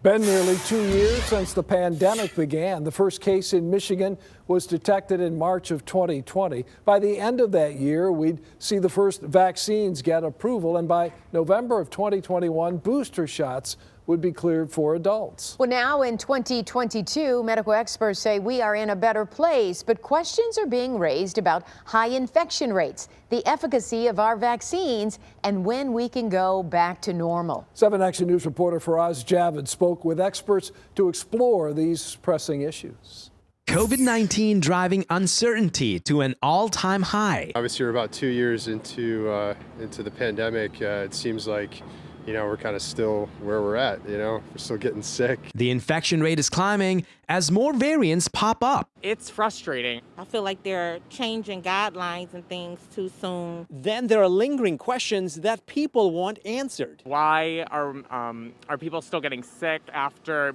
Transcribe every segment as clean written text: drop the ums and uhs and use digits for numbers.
Been nearly 2 years since the pandemic began. The first case in Michigan was detected in March of 2020. By the end of that year, we'd see the first vaccines get approval, and by November of 2021, booster shots would be cleared for adults. Well, now in 2022, medical experts say we are in a better place, but questions are being raised about high infection rates, the efficacy of our vaccines, and when we can go back to normal. 7 Action News reporter Faraz Javed spoke with experts to explore these pressing issues. COVID-19 driving uncertainty to an all-time high. Obviously, we're about 2 years into the pandemic. It seems like we're kind of still where we're at, we're still getting sick. The infection rate is climbing as more variants pop up. It's frustrating. I feel like they're changing guidelines and things too soon. Then there are lingering questions that people want answered. Why are people still getting sick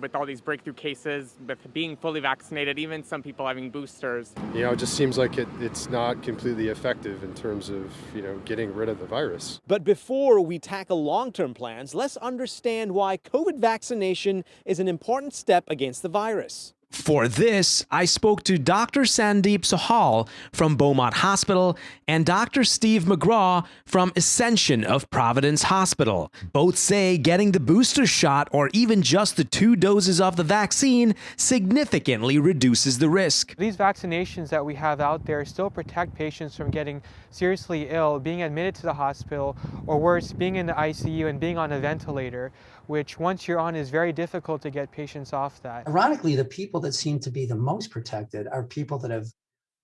with all these breakthrough cases, with being fully vaccinated, even some people having boosters? It just seems like it's not completely effective in terms of, getting rid of the virus. But before we tackle long-term plans, let's understand why COVID vaccination is an important step against the virus. For this, I spoke to Dr. Sandeep Sohal from Beaumont Hospital and Dr. Steve McGraw from Ascension of Providence Hospital. Both say getting the booster shot or even just the 2 doses of the vaccine significantly reduces the risk. These vaccinations that we have out there still protect patients from getting seriously ill, being admitted to the hospital, or worse, being in the ICU and being on a ventilator, which once you're on is very difficult to get patients off that. Ironically, the people that seem to be the most protected are people that have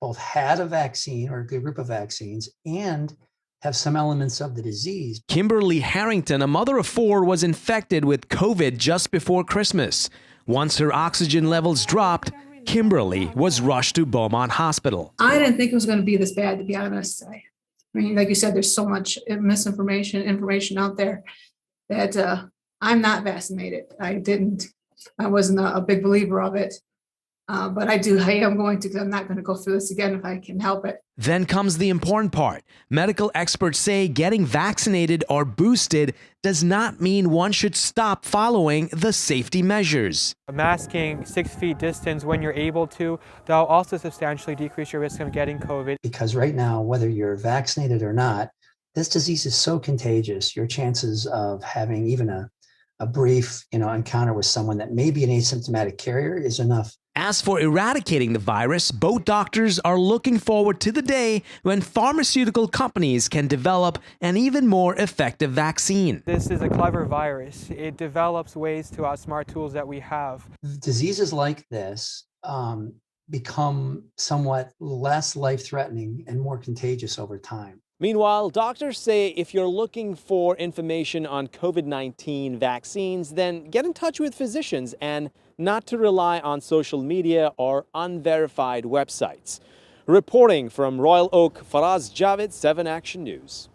both had a vaccine or a good group of vaccines and have some elements of the disease. Kimberly Harrington, a mother of 4, was infected with COVID just before Christmas. Once her oxygen levels dropped, Kimberly was rushed to Beaumont Hospital. I didn't think it was going to be this bad, to be honest. I mean, like you said, there's so much information out there that I'm not vaccinated. I wasn't a big believer of it. But I am going to, because I'm not going to go through this again if I can help it. Then comes the important part. Medical experts say getting vaccinated or boosted does not mean one should stop following the safety measures. Masking, 6 feet distance when you're able to, that'll also substantially decrease your risk of getting COVID. Because right now, whether you're vaccinated or not, this disease is so contagious. Your chances of having even a brief, encounter with someone that may be an asymptomatic carrier is enough. As for eradicating the virus, both doctors are looking forward to the day when pharmaceutical companies can develop an even more effective vaccine. This is a clever virus. It develops ways to outsmart tools that we have. Diseases like this become somewhat less life-threatening and more contagious over time. Meanwhile, doctors say if you're looking for information on COVID-19 vaccines, then get in touch with physicians and not to rely on social media or unverified websites. Reporting from Royal Oak, Faraz Javed, 7 Action News.